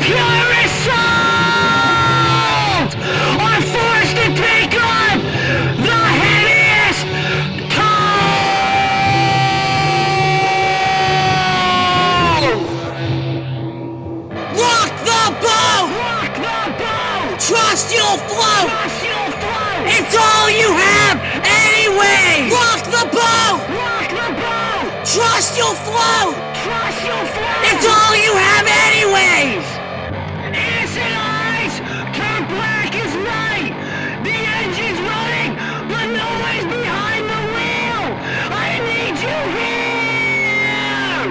purest souls are forced to take on the heaviest toll! Rock the boat! Rock the boat! Trust you'll float! Trust you'll float! It's all you have anyway! Rock the boat! Rock the boat! Trust you'll float! Trust you'll float! It's all you have anyways! Innocent eyes turn black as night. The engine's running, but nobody's behind the wheel. I need you here.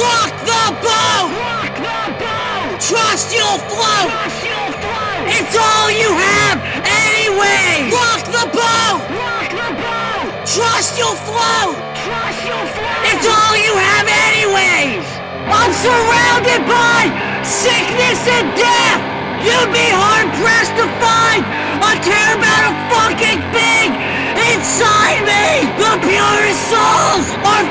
Rock the boat! Rock the boat. Trust you'll float! Trust you'll float. It's all you have anyway! Rock the boat! Rock the boat. Trust you'll float! Trust you'll float. It's all you have anyways! I'm surrounded by sickness and death! You'd be hard-pressed to find a care about a fucking thing inside me! The purest souls are